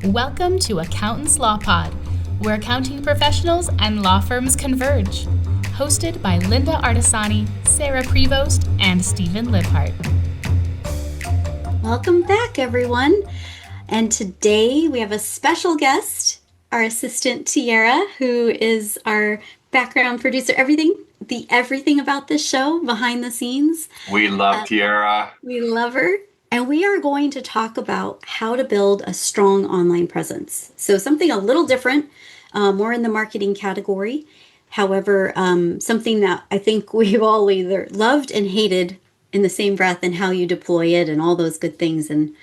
Welcome to Accountants Law Pod, where accounting professionals and law firms converge. Hosted by Linda Artisani, Sarah Prevost, and Stephen Libhart. Welcome back, everyone. And today we have a special guest, our assistant Teaira, who is our background producer, everything about this show behind the scenes. We love Teaira. We love her. And we are going to talk about how to build a strong online presence. So something a little different, more in the marketing category. However, something that I think we've all either loved and hated in the same breath, and how you deploy it and all those good things. And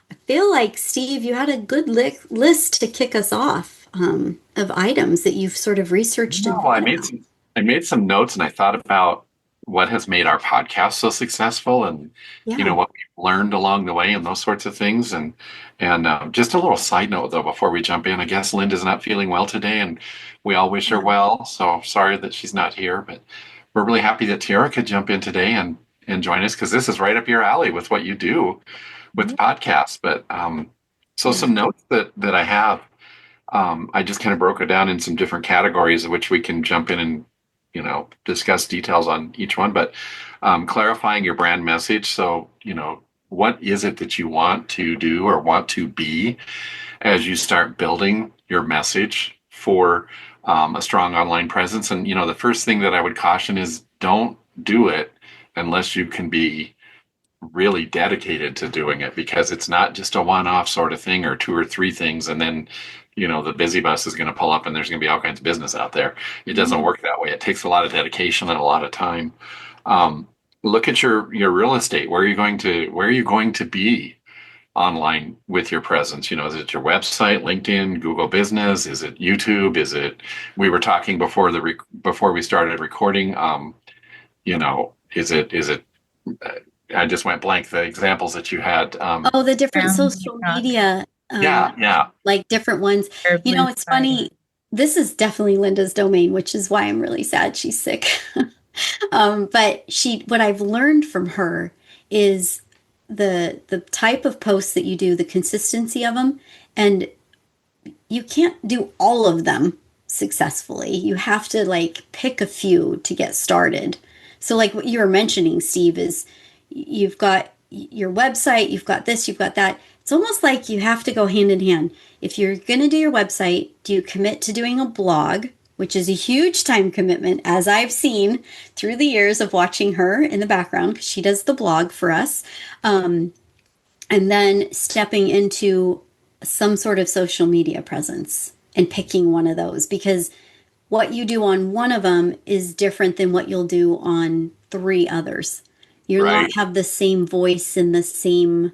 I feel like, Steve, you had a good list to kick us off of items that you've sort of researched. I made some notes, and I thought about what has made our podcast so successful, and what we've learned along the way, and those sorts of things. And just a little side note, though, before we jump in, I guess Linda's not feeling well today, and we all wish her well. So sorry that she's not here, but we're really happy that Teaira could jump in today and join us, because this is right up your alley with what you do with podcasts. But some notes that I have, I just kind of broke it down in some different categories, of which we can jump in and discuss details on each one. But clarifying your brand message. So, what is it that you want to do or want to be as you start building your message for a strong online presence? And, the first thing that I would caution is, don't do it unless you can be really dedicated to doing it, because it's not just a one-off sort of thing, or two or three things, and then the busy bus is going to pull up and there's going to be all kinds of business out there. It doesn't work that way. It takes a lot of dedication and a lot of time. Look at your real estate. Where are you going to be online with your presence? Is it your website, LinkedIn, Google Business? Is it YouTube? We were talking before we started recording, is it I just went blank, the examples that you had. The different social media. Like different ones. It's funny. This is definitely Linda's domain, which is why I'm really sad she's sick. But what I've learned from her is the type of posts that you do, the consistency of them, and you can't do all of them successfully. You have to pick a few to get started. So like what you were mentioning, Steve, is you've got your website, you've got this, you've got that. It's almost like you have to go hand in hand. If you're going to do your website, do you commit to doing a blog, which is a huge time commitment, as I've seen through the years of watching her in the background, because she does the blog for us. And then stepping into some sort of social media presence and picking one of those, because what you do on one of them is different than what you'll do on three others. You'll not have the same voice and the same,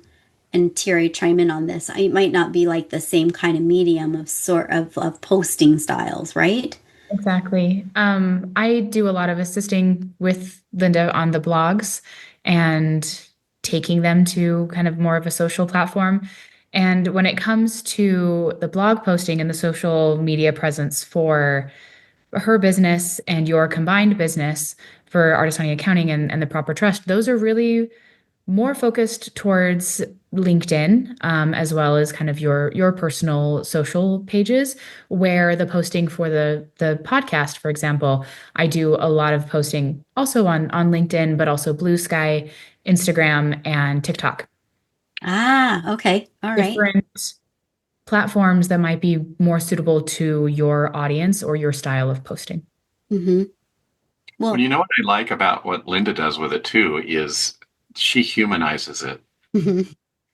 and Teaira, chime in on this, it might not be like the same kind of medium of posting styles, right? Exactly. I do a lot of assisting with Linda on the blogs and taking them to kind of more of a social platform. And when it comes to the blog posting and the social media presence for her business and your combined business for Artisani Accounting and the Proper Trust, those are really more focused towards LinkedIn, as well as kind of your personal social pages, where the posting for the podcast, for example, I do a lot of posting also on LinkedIn, but also Blue Sky, Instagram, and TikTok. Okay. All right. Different platforms that might be more suitable to your audience or your style of posting. Mm-hmm. Well, what I like about what Linda does with it too is she humanizes it. Mm-hmm.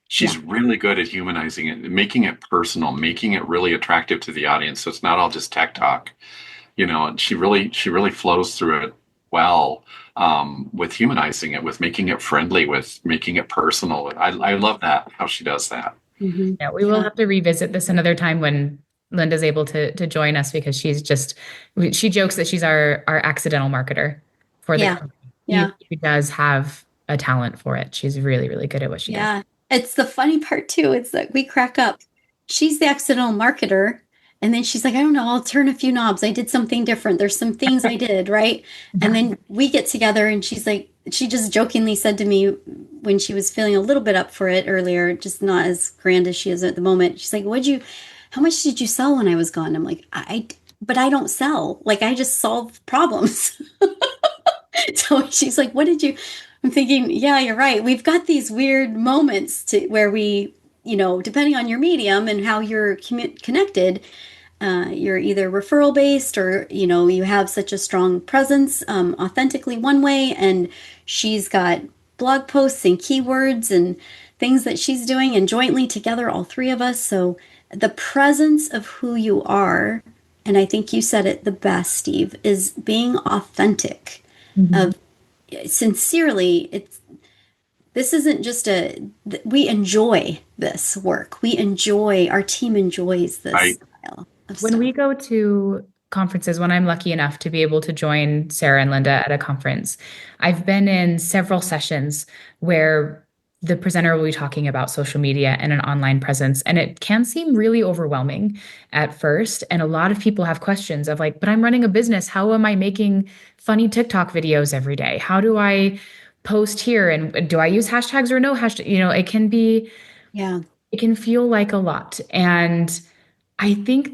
She's really good at humanizing it, making it personal, making it really attractive to the audience. So it's not all just tech talk, and she really flows through it well, with humanizing it, with making it friendly, with making it personal. I love that, how she does that. Mm-hmm. Yeah, we will have to revisit this another time when Linda's able to join us, because she jokes that she's our accidental marketer for the company. Yeah. She does have a talent for it. She's really, really good at what she does. Yeah. It's the funny part too. It's that we crack up. She's the accidental marketer. And then she's like, I don't know, I'll turn a few knobs. I did something different. There's some things I did, right? And then we get together and she's like, she just jokingly said to me when she was feeling a little bit up for it earlier, just not as grand as she is at the moment. She's like, how much did you sell when I was gone? I'm like, but I don't sell. Like, I just solve problems. So she's like, I'm thinking, yeah, you're right. We've got these weird moments where we, depending on your medium and how you're connected, you're either referral based or, you have such a strong presence authentically one way. And she's got blog posts and keywords and things that she's doing and jointly together, all three of us. So the presence of who you are, and I think you said it the best, Steve, is being authentic. Of sincerely, this isn't just we enjoy this work. Our team enjoys this style of when stuff. we go to conferences, when I'm lucky enough to be able to join Sarah and Linda at a conference, I've been in several sessions where the presenter will be talking about social media and an online presence. And it can seem really overwhelming at first. And a lot of people have questions of like, but I'm running a business. How am I making funny TikTok videos every day? How do I post here? And do I use hashtags or no hashtag? It can be, it can feel like a lot. And I think,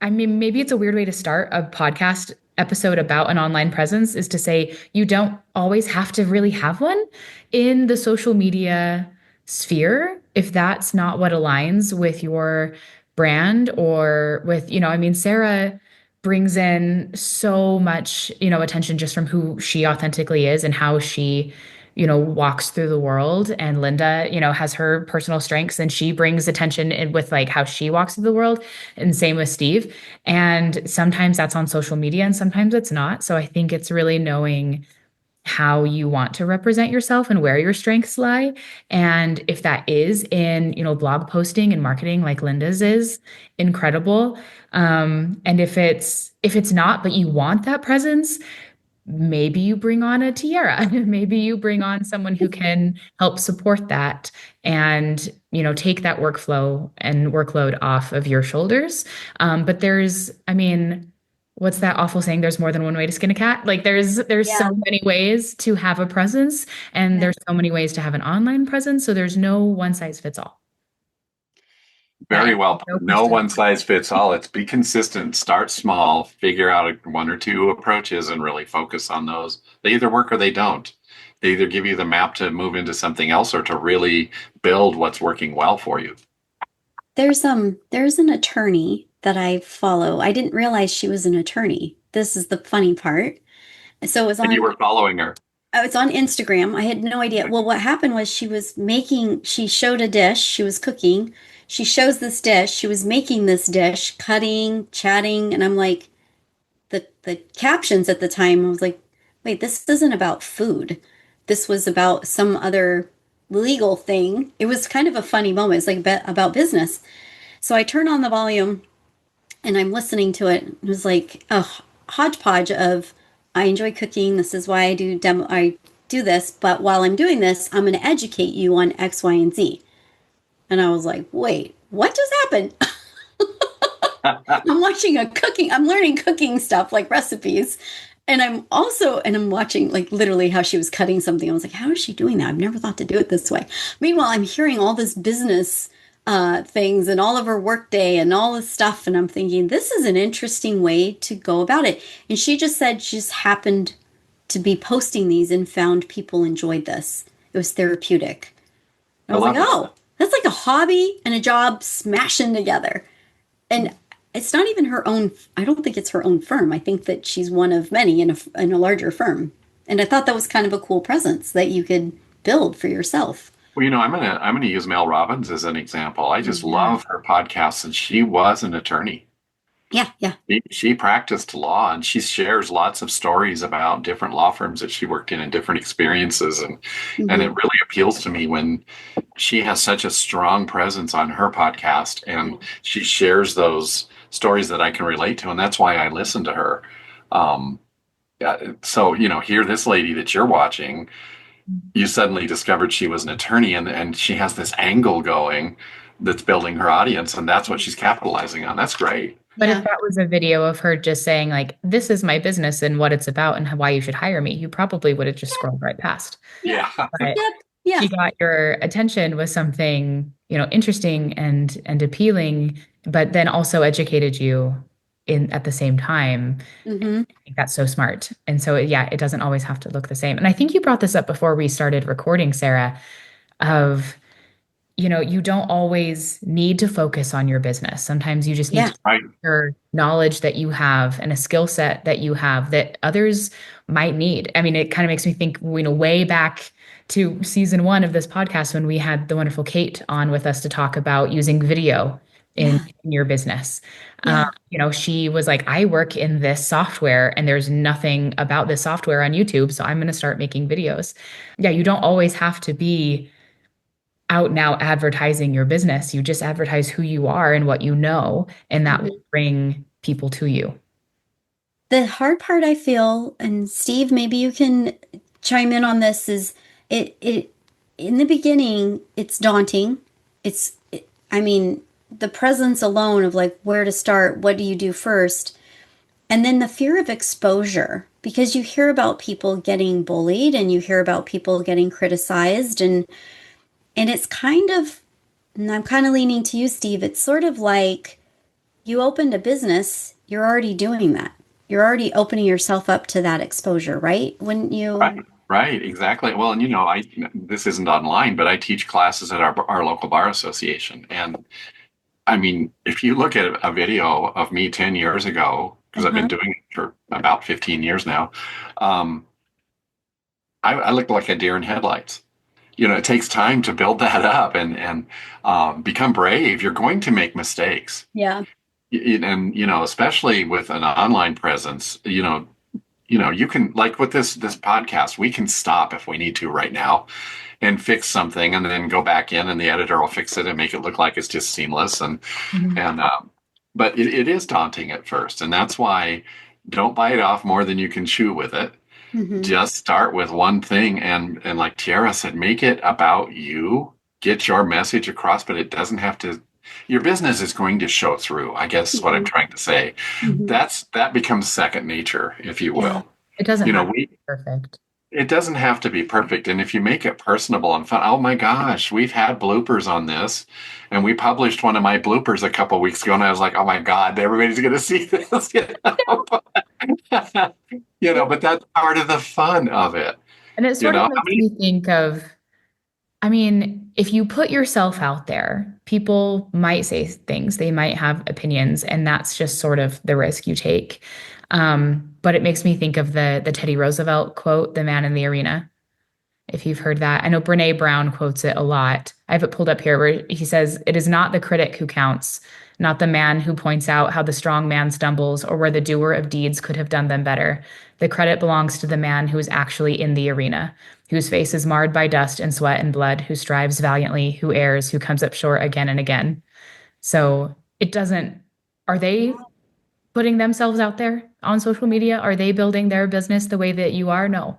maybe it's a weird way to start a podcast episode about an online presence is to say you don't always have to really have one in the social media sphere if that's not what aligns with your brand or with, Sarah brings in so much, attention just from who she authentically is and how she walks through the world. And Linda, has her personal strengths and she brings attention in with like how she walks through the world. And same with Steve. And sometimes that's on social media and sometimes it's not. So I think it's really knowing how you want to represent yourself and where your strengths lie. And if that is in, blog posting and marketing like Linda's is, incredible. And if it's not, but you want that presence, maybe you bring on a Teaira. Maybe you bring on someone who can help support that and, take that workflow and workload off of your shoulders. But what's that awful saying? There's more than one way to skin a cat. Like there's so many ways to have a presence and there's so many ways to have an online presence. So there's no one size fits all. Very well. No one size fits all. It's be consistent, start small, figure out one or two approaches and really focus on those. They either work or they don't. They either give you the map to move into something else or to really build what's working well for you. There's an attorney that I follow. I didn't realize she was an attorney. This is the funny part. So it was on. And you were following her. It's on Instagram. I had no idea. Well, what happened was she showed a dish. She was cooking. She shows this dish. She was making this dish, cutting, chatting. And I'm like, the captions at the time, I was like, wait, this isn't about food. This was about some other legal thing. It was kind of a funny moment. It's like about business. So I turn on the volume and I'm listening to it. It was like a hodgepodge of, I enjoy cooking. This is why I do this. But while I'm doing this, I'm going to educate you on X, Y, and Z. And I was like, wait, what just happened? I'm learning cooking stuff like recipes. And I'm watching like literally how she was cutting something. I was like, how is she doing that? I've never thought to do it this way. Meanwhile, I'm hearing all this business things and all of her workday and all this stuff. And I'm thinking, this is an interesting way to go about it. And she just said she just happened to be posting these and found people enjoyed this. It was therapeutic. And I was like, oh, that's like a hobby and a job smashing together. And it's not even her own. I don't think it's her own firm. I think that she's one of many in a larger firm. And I thought that was kind of a cool presence that you could build for yourself. Well, I'm gonna use Mel Robbins as an example. I just love her podcasts, and she was an attorney. Yeah. She practiced law, and she shares lots of stories about different law firms that she worked in and different experiences, and it really appeals to me when she has such a strong presence on her podcast, and she shares those stories that I can relate to, and that's why I listen to her. So here, this lady that you're watching, you suddenly discovered she was an attorney, and she has this angle going that's building her audience, and that's what she's capitalizing on. That's great. But if that was a video of her just saying like, this is my business and what it's about and why you should hire me, you probably would have just scrolled right past. Yeah. But she got your attention with something, interesting and appealing, but then also educated you at the same time. Mm-hmm. I think that's so smart. And so, it doesn't always have to look the same. And I think you brought this up before we started recording, Sarah, of you don't always need to focus on your business. Sometimes you just need to your knowledge that you have and a skill set that you have that others might need. I mean, it kind of makes me think, way back to season 1 of this podcast when we had the wonderful Kate on with us to talk about using video in your business. She was like, I work in this software and there's nothing about this software on YouTube, so I'm going to start making videos. Yeah, you don't always have to be out now advertising your business. You just advertise who you are and what you know, and that will bring people to you. The hard part I feel, and Steve, maybe you can chime in on this, is it in the beginning, it's daunting. The presence alone of like where to start, what do you do first? And then the fear of exposure, because you hear about people getting bullied and you hear about people getting criticized, and it's and I'm kind of leaning to you, Steve, it's sort of like you opened a business, you're already doing that. You're already opening yourself up to that exposure, right? Wouldn't you? Right, exactly. Well, and this isn't online, but I teach classes at our local bar association. And I mean, if you look at a video of me 10 years ago, because I've been doing it for about 15 years now, I looked like a deer in headlights. It takes time to build that up and become brave. You're going to make mistakes. Yeah. And, especially with an online presence, you can, like with this podcast, we can stop if we need to right now and fix something and then go back in and the editor will fix it and make it look like it's just seamless. But it is daunting at first. And that's why don't bite off more than you can chew with it. Mm-hmm. Just start with one thing. And like Teaira said, make it about you, get your message across, but it doesn't have to. Your business is going to show through, I guess is what I'm trying to say. Mm-hmm. That becomes second nature, if you will. Yeah. It doesn't have to be perfect. It doesn't have to be perfect. And if you make it personable and fun, oh my gosh, we've had bloopers on this. And we published one of my bloopers a couple of weeks ago. And I was like, oh my God, everybody's going to see this. But that's part of the fun of it. And it sort of makes me think of, if you put yourself out there, people might say things, they might have opinions, and that's just sort of the risk you take. But it makes me think of the Teddy Roosevelt quote, "The man in the arena." If you've heard that, I know Brene Brown quotes it a lot. I have it pulled up here where he says, "It is not the critic who counts, not the man who points out how the strong man stumbles or where the doer of deeds could have done them better. The credit belongs to the man who is actually in the arena, whose face is marred by dust and sweat and blood, who strives valiantly, who errs, who comes up short again and again." So are they putting themselves out there on social media? Are they building their business the way that you are? No.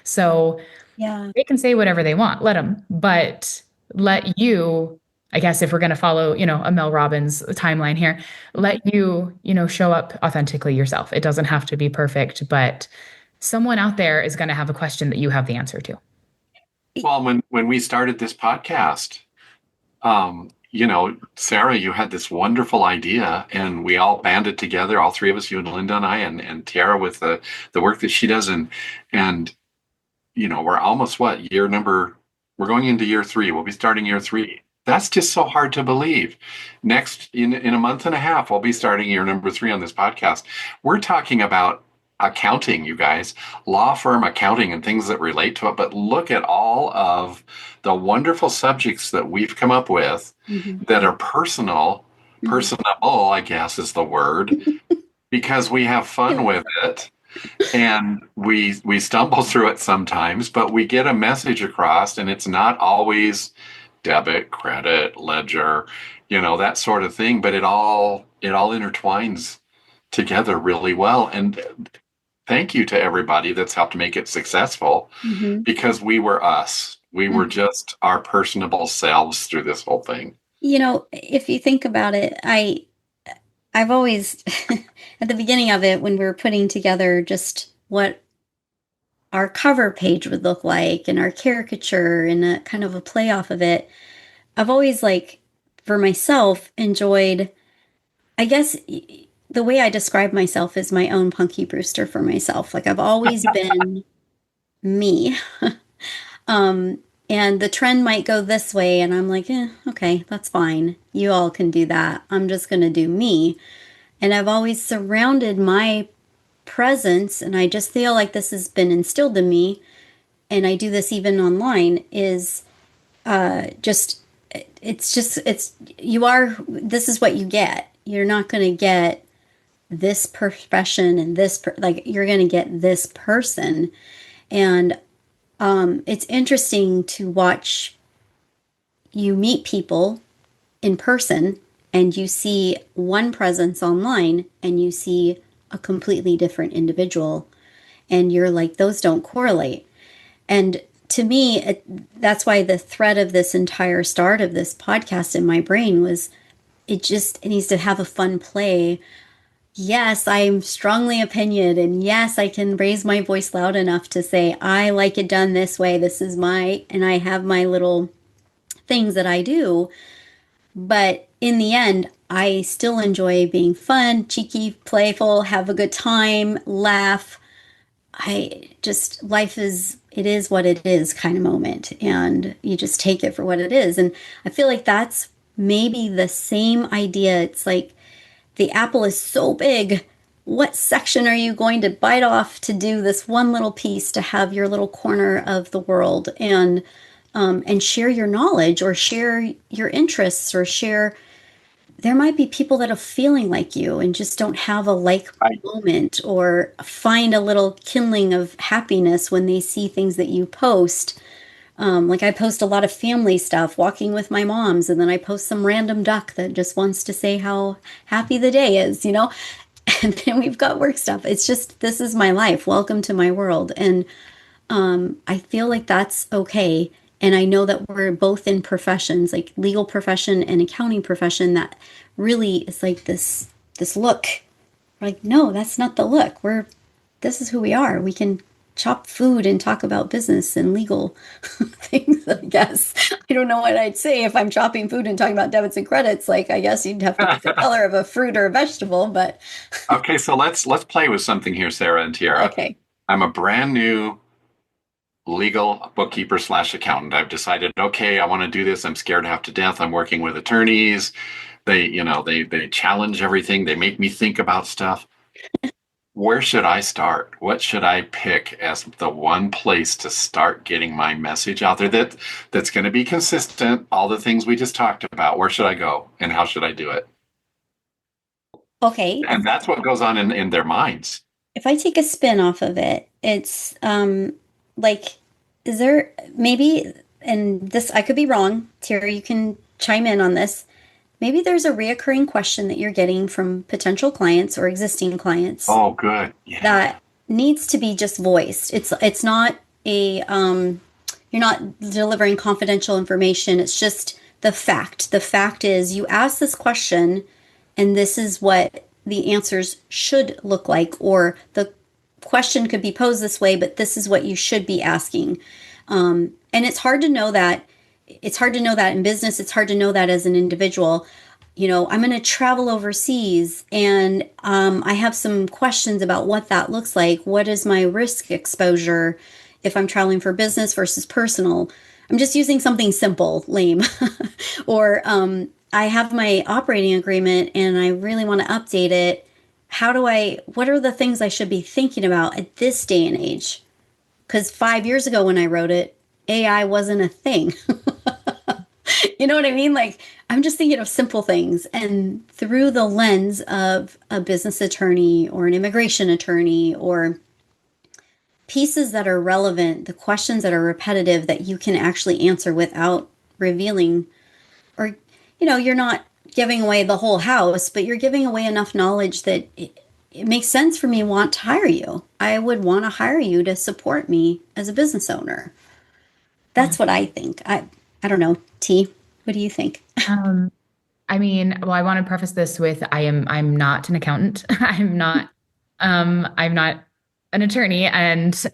So they can say whatever they want, let them, but let you, I guess, if we're going to follow, a Mel Robbins timeline here, let you, show up authentically yourself. It doesn't have to be perfect, but someone out there is going to have a question that you have the answer to. Well, when we started this podcast, Sarah, you had this wonderful idea and we all banded together, all three of us, you and Linda and I, and Teaira with the work that she does. And we're almost we're going into year 3. We'll be starting year 3. That's just so hard to believe. Next, in a month and a half, we'll be starting year number 3 on this podcast. We're talking about accounting, you guys, law firm accounting and things that relate to it. But look at all of the wonderful subjects that we've come up with that are personable, I guess is the word, because we have fun with it. And we stumble through it sometimes, but we get a message across, and it's not always debit, credit, ledger, that sort of thing, but it all intertwines together really well. And thank you to everybody that's helped make it successful, because we were us. We were just our personable selves through this whole thing. If you think about it, I've always, at the beginning of it, when we were putting together just what our cover page would look like and our caricature and a kind of a play off of it, I've always like, for myself, enjoyed, I guess the way I describe myself is my own Punky Brewster for myself. Like I've always been me. Um, and the trend might go this way, and I'm like, okay, that's fine. You all can do that. I'm just going to do me. And I've always surrounded my presence, and I just feel like this has been instilled in me, and I do this even online, is just, this is what you get. You're not going to get this profession and like, you're going to get this person. And it's interesting to watch you meet people in person and you see one presence online and you see a completely different individual. And you're like, those don't correlate. And to me, that's why the thread of this entire start of this podcast in my brain was it needs to have a fun play. Yes, I'm strongly opinionated, and yes, I can raise my voice loud enough to say, I like it done this way. This is and I have my little things that I do. But in the end, I still enjoy being fun, cheeky, playful, have a good time, laugh. It is what it is kind of moment. And you just take it for what it is. And I feel like that's maybe the same idea. It's like, the apple is so big. What section are you going to bite off to do this one little piece to have your little corner of the world and share your knowledge or share your interests or share. There might be people that are feeling like you and just don't have a moment or find a little kindling of happiness when they see things that you post. Like I post a lot of family stuff, walking with my moms, and then I post some random duck that just wants to say how happy the day is, And then we've got work stuff. It's just, this is my life. Welcome to my world. And I feel like that's okay. And I know that we're both in professions, like legal profession and accounting profession, that really is like this look. We're like, no, that's not the look. This is who we are. We can chop food and talk about business and legal things, I guess. I don't know what I'd say if I'm chopping food and talking about debits and credits. Like, I guess you'd have to pick the color of a fruit or a vegetable, but. Okay, so let's play with something here, Sarah and Teaira. Okay. I'm a brand new legal bookkeeper / accountant. I've decided, okay, I want to do this. I'm scared half to death. I'm working with attorneys. They challenge everything. They make me think about stuff. Where should I start? What should I pick as the one place to start getting my message out there that's going to be consistent? All the things we just talked about. Where should I go and how should I do it? Okay. And that's what goes on in their minds. If I take a spin off of it, it's like, is there maybe, and this, I could be wrong, Teaira, you can chime in on this. Maybe there's a reoccurring question that you're getting from potential clients or existing clients. Oh, good. Yeah. That needs to be just voiced. It's not you're not delivering confidential information. It's just the fact. The fact is you ask this question and this is what the answers should look like, or the question could be posed this way, but this is what you should be asking. And it's hard to know that. It's hard to know that in business. It's hard to know that as an individual. I'm going to travel overseas and I have some questions about what that looks like. What is my risk exposure if I'm traveling for business versus personal? I'm just using something simple, lame. Or I have my operating agreement and I really want to update it. What are the things I should be thinking about at this day and age? Because 5 years ago when I wrote it, AI wasn't a thing. You know what I mean? Like, I'm just thinking of simple things. And through the lens of a business attorney or an immigration attorney or pieces that are relevant, the questions that are repetitive that you can actually answer without revealing, or, you're not giving away the whole house, but you're giving away enough knowledge that it makes sense for me to want to hire you. I would want to hire you to support me as a business owner. That's what I think. I don't know. T, what do you think? I mean, well, I want to preface this with I'm not an accountant. I'm not an attorney, and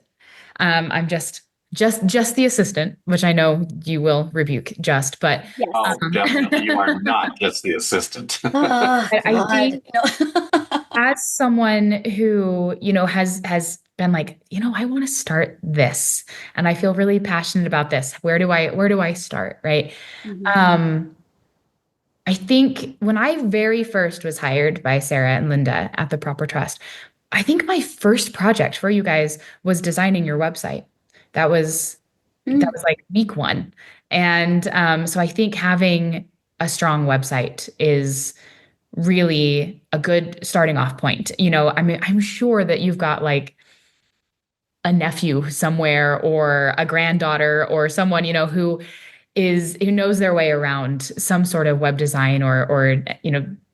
I'm just the assistant, which I know you will rebuke just, but Yes. Oh, definitely. You are not just the assistant. Oh, I think no. as someone who, has been like, I want to start this and I feel really passionate about this. Where do I start? Right. Mhm. Um, I think when I very first was hired by Sarah and Linda at the Proper Trust, I think my first project for you guys was designing your website. That was that Mm. was like week one. And so I think having a strong website is really a good starting off point. I mean, I'm sure that you've got like a nephew somewhere or a granddaughter or someone, who knows their way around some sort of web design or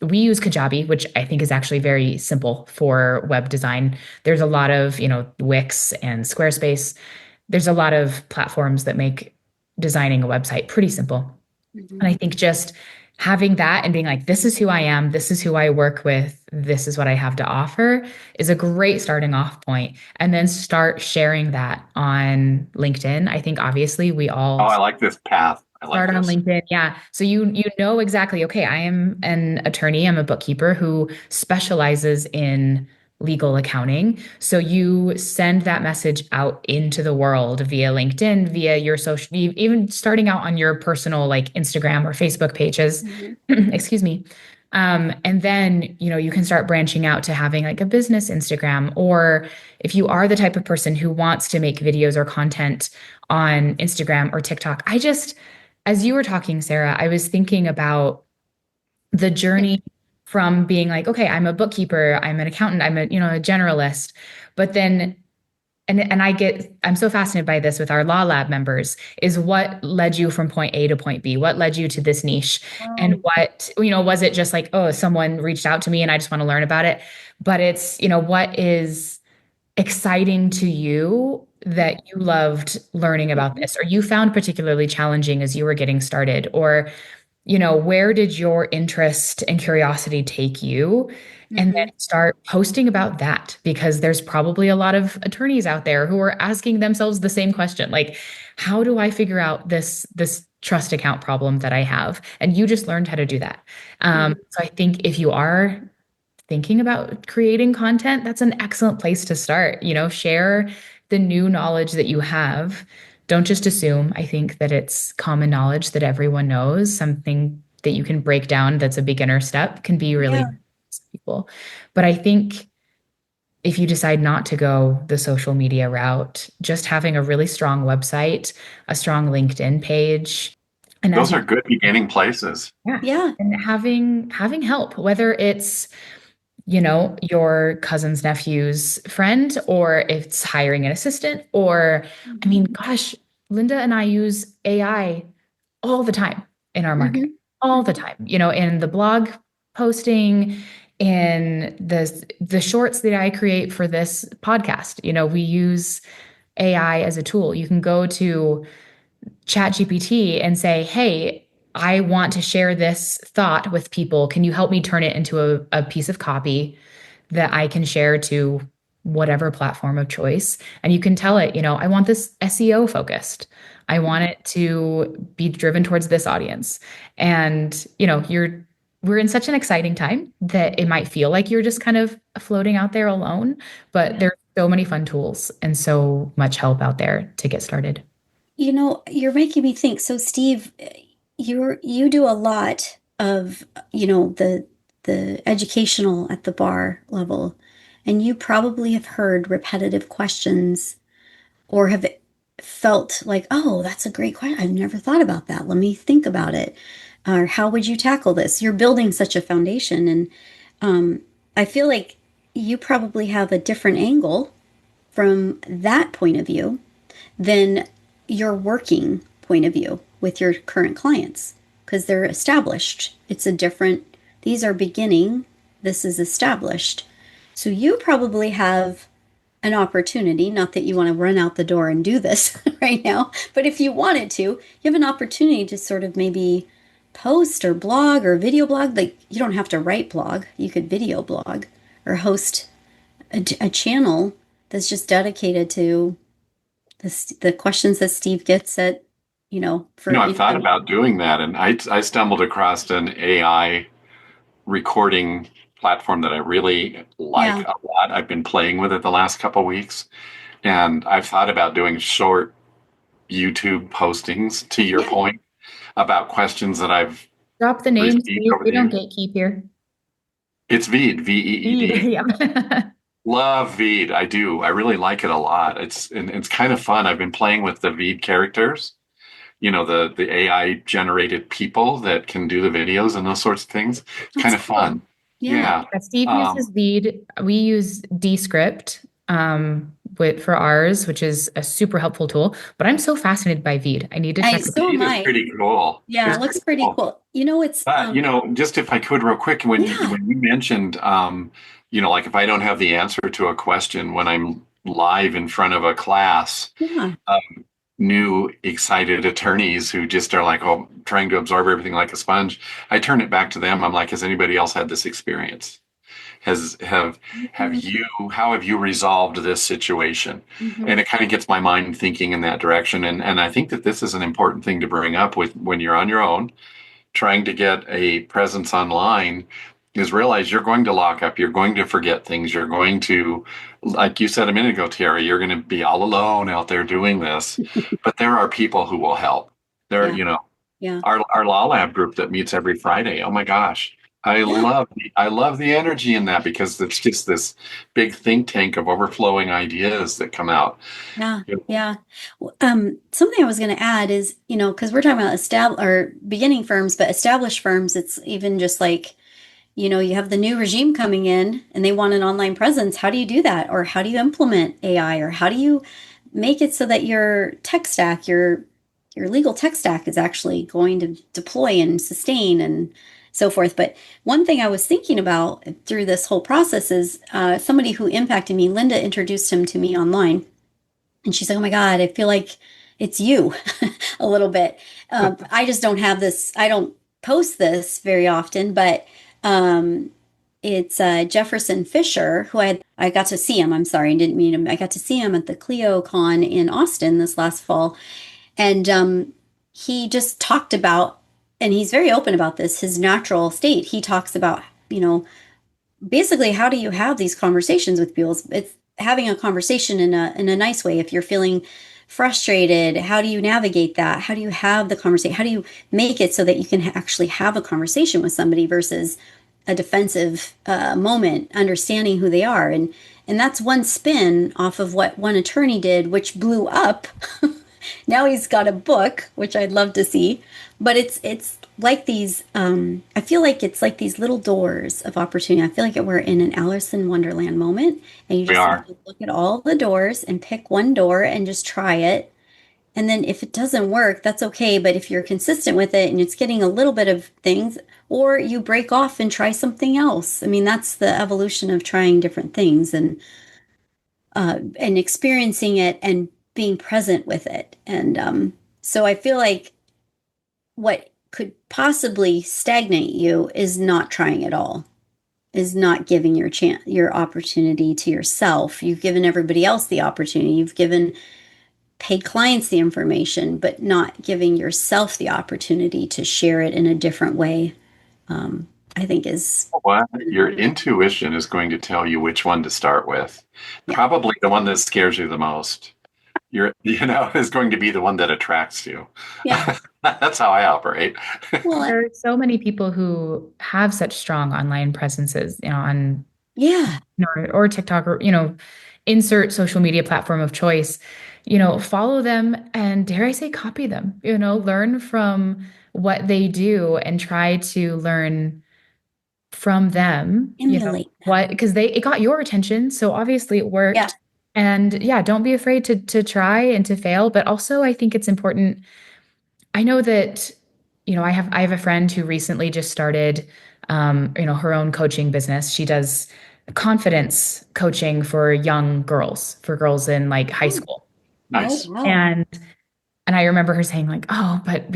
we use Kajabi, which I think is actually very simple for web design. There's a lot of, Wix and Squarespace. There's a lot of platforms that make designing a website pretty simple. Mhm. And I think just having that and being like, this is who I am, this is who I work with, this is what I have to offer is a great starting off point. And then start sharing that on LinkedIn. I think obviously we Oh, all I like this path. I like start on this. LinkedIn. Yeah. So you know exactly, okay, I am an attorney, I'm a bookkeeper who specializes in legal accounting. So you send that message out into the world via LinkedIn, via your social, even starting out on your personal like Instagram or Facebook pages. Mhm. Excuse me. And then, you can start branching out to having like a business Instagram, or if you are the type of person who wants to make videos or content on Instagram or TikTok. As you were talking, Sarah, I was thinking about the journey from being like, okay, I'm a bookkeeper, I'm an accountant, I'm a generalist, but then I'm so fascinated by this with our law lab members is what led you from point A to point B? What led you to this niche? And was it just like, oh, someone reached out to me and I just want to learn about it? But it's, what is exciting to you that you loved learning about this or you found particularly challenging as you were getting started? Or, where did your interest and curiosity take you? And then Mhm. start posting about that because there's probably a lot of attorneys out there who are asking themselves the same question, like, how do I figure out this trust account problem that I have? And you just learned how to do that. Mhm. So I think if you are thinking about creating content, that's an excellent place to start. Share the new knowledge that you have. Don't just assume. I think that it's common knowledge that everyone knows. Something that you can break down that's a beginner step can be really Yeah. people. But I think if you decide not to go the social media route, just having a really strong website, a strong LinkedIn page, and as Those you are good beginning places. Yeah. and having help, whether it's your cousin's nephew's friend, or if it's hiring an assistant, or, I mean, Mhm. gosh, Linda and I use AI all the time in our marketing, Mhm. all the Mhm. time, in the blog posting, in the shorts that I create for this podcast. We use AI as a tool. You can go to ChatGPT and say, hey, I want to share this thought with people. Can you help me turn it into a piece of copy that I can share to whatever platform of choice? And you can tell it, I want this SEO focused. I want it to be driven towards this audience. And, we're in such an exciting time that it might feel like you're just kind of floating out there alone, but Yeah. there's so many fun tools and so much help out there to get started. You're making me think. So, Steve, you do a lot of, the educational at the bar level, and you probably have heard repetitive questions or have felt like, oh, that's a great question. I've never thought about that. Let me think about it. Or how would you tackle this? You're building such a foundation, and I feel like you probably have a different angle from that point of view than your working point of view with your current clients because they're established. It's a different, these are beginning, this is established. So you probably have an opportunity, not that you want to run out the door and do this right now, but if you wanted to, you have an opportunity to sort of maybe post or blog or video blog, like you don't have to write blog, you could video blog or host a channel that's just dedicated to the questions that Steve gets at, I've thought about doing that, and I stumbled across an AI recording platform that I really like a lot. I've been playing with it the last couple of weeks, and I've thought about doing short YouTube postings, to your point, about questions that I've drop the names. We don't gatekeep here. It's Veed, Veed. Yeah. Love Veed. I do. I really like it a lot. It's kind of fun. I've been playing with the Veed characters, the AI generated people that can do the videos and those sorts of things. It's kind of fun. Yeah. Steve uses Veed. We use Descript for ours, which is a super helpful tool. But I'm so fascinated by Veed. I need to check it. Veed is pretty cool. Yeah, it looks pretty cool. It's just if I could real quick, when you mentioned like if I don't have the answer to a question when I'm live in front of a class, new excited attorneys who just are like, trying to absorb everything like a sponge, I turn it back to them. I'm like, has anybody else had this experience? How have you resolved this situation? Mm-hmm. And it kind of gets my mind thinking in that direction. And I think that this is an important thing to bring up when you're on your own, trying to get a presence online, is realize you're going to lock up, you're going to forget things, you're going to, like you said a minute ago, Teaira, you're going to be all alone out there doing this. But there are people who will help. Our Law Lab group that meets every Friday. Oh my gosh. I love the energy in that, because it's just this big think tank of overflowing ideas that come out. Yeah. Something I was going to add is, because we're talking about beginning firms, but established firms, it's even just like, you have the new regime coming in and they want an online presence. How do you do that? Or how do you implement AI? Or how do you make it so that your tech stack, your legal tech stack is actually going to deploy and sustain and so forth. But one thing I was thinking about through this whole process is somebody who impacted me. Linda introduced him to me online. And she's like, oh my God, I feel like it's you a little bit. I just don't have this. I don't post this very often, but it's Jefferson Fisher, who I got to see him. I'm sorry, I didn't meet him. I got to see him at the ClioCon in Austin this last fall. And he just talked about, and he's very open about this, his natural state. He talks about, basically, how do you have these conversations with people? It's having a conversation in a nice way. If you're feeling frustrated, how do you navigate that? How do you have the conversation? How do you make it so that you can actually have a conversation with somebody versus a defensive moment, understanding who they are? And that's one spin off of what one attorney did, which blew up. Now he's got a book, which I'd love to see. But it's like these, I feel like it's like these little doors of opportunity. I feel like we're in an Alice in Wonderland moment. And you just have to look at all the doors and pick one door and just try it. And then if it doesn't work, that's okay. But if you're consistent with it and it's getting a little bit of things, or you break off and try something else. I mean, that's the evolution of trying different things and experiencing it and being present with it. And so I feel like what could possibly stagnate you is not trying at all, is not giving your opportunity to yourself. You've given everybody else the opportunity. You've given paid clients the information, but not giving yourself the opportunity to share it in a different way. I think is your intuition is going to tell you which one to start with. Yeah. Probably the one that scares you the most. Is going to be the one that attracts you. Yeah. That's how I operate. Well, there are so many people who have such strong online presences, on or TikTok, or insert social media platform of choice. Follow them and, dare I say, copy them. Learn from what they do and try to learn from them. Emulate because it got your attention, so obviously it worked. Yeah. And don't be afraid to try and to fail. But also, I think it's important. I know that, I have a friend who recently just started, her own coaching business. She does confidence coaching for young girls, for girls in like high school. Nice. And I remember her saying like, oh, but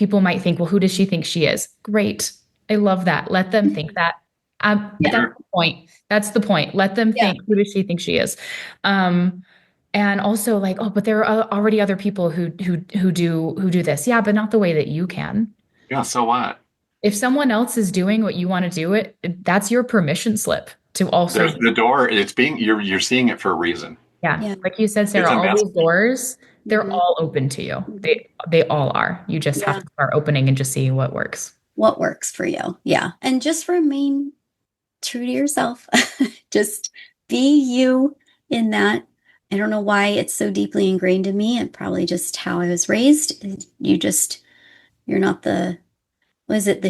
people might think, well, who does she think she is? Great. I love that. Let them think that. That's the point. That's the point. Let them think, who does she think she is? And also like, oh, but there are already other people who do this. Yeah, but not the way that you can. Yeah, so what? If someone else is doing what you want to do that's your permission slip to also. There's the door. It's being you're seeing it for a reason. Yeah. Like you said, Sarah, all these doors, they're all open to you. They all are. You just have to start opening and just seeing what works. What works for you. Yeah. And just remain true to yourself. Just be you in that. I don't know why it's so deeply ingrained in me, and probably just how I was raised. You're not the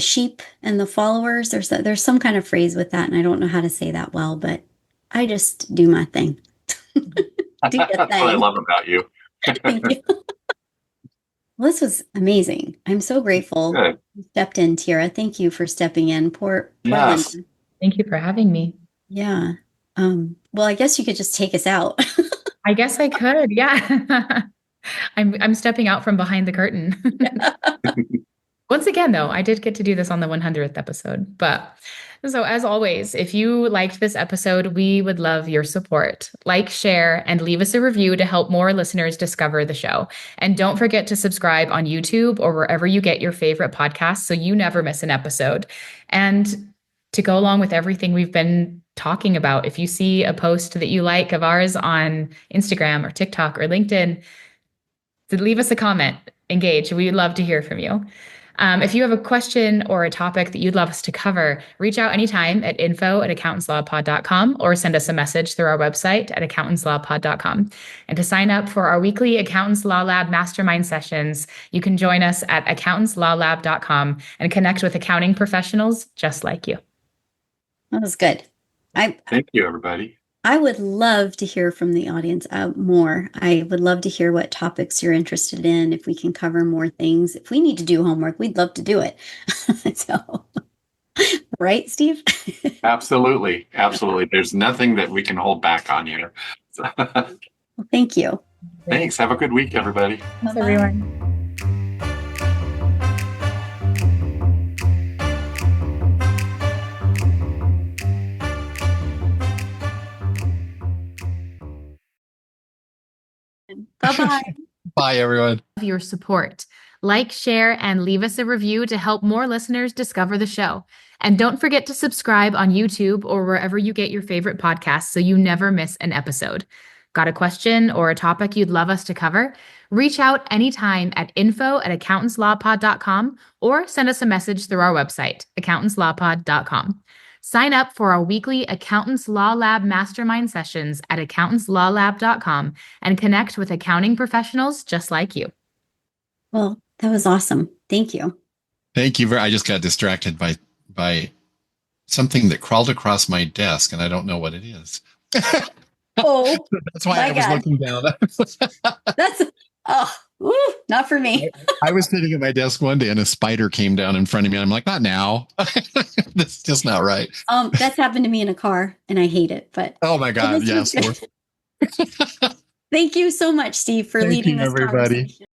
sheep and the followers? There's some kind of phrase with that, and I don't know how to say that well, but I just do my thing. Do your thing. That's what I love about you. Thank you. Well, this was amazing. I'm so grateful you stepped in, Teaira. Thank you for stepping in. Poor Linda. Thank you for having me. Yeah. Well, I guess you could just take us out. I guess I could. Yeah. I'm stepping out from behind the curtain. Once again, though, I did get to do this on the 100th episode. But so as always, if you liked this episode, we would love your support. Like, share, and leave us a review to help more listeners discover the show. And don't forget to subscribe on YouTube or wherever you get your favorite podcasts so you never miss an episode. And to go along with everything we've been talking about, if you see a post that you like of ours on Instagram or TikTok or LinkedIn, leave us a comment, engage. We'd love to hear from you. If you have a question or a topic that you'd love us to cover, reach out anytime at info@accountantslawpod.com or send us a message through our website at accountantslawpod.com. And to sign up for our weekly Accountants Law Lab mastermind sessions, you can join us at accountantslawlab.com and connect with accounting professionals just like you. That was good. Thank you, everybody. I would love to hear from the audience more. I would love to hear what topics you're interested in, if we can cover more things. If we need to do homework, we'd love to do it. So, right, Steve? Absolutely. Absolutely. There's nothing that we can hold back on here. Well, thank you. Thanks. Have a good week, everybody. Thanks, everyone. Bye-bye. Bye, everyone. Your support. Like, share, and leave us a review to help more listeners discover the show. And don't forget to subscribe on YouTube or wherever you get your favorite podcasts so you never miss an episode. Got a question or a topic you'd love us to cover? Reach out anytime at info@accountantslawpod.com or send us a message through our website, accountantslawpod.com. Sign up for our weekly Accountants Law Lab mastermind sessions at accountantslawlab.com and connect with accounting professionals just like you. Well, that was awesome. Thank you. Thank you. I just got distracted by something that crawled across my desk, and I don't know what it is. Oh, that's why I was looking down. Not for me. I was sitting at my desk one day and a spider came down in front of me. And I'm like, not now. That's just not right. That's happened to me in a car and I hate it, but. Oh my God. Yes. Thank you so much, Steve, for leading this everybody. conversation.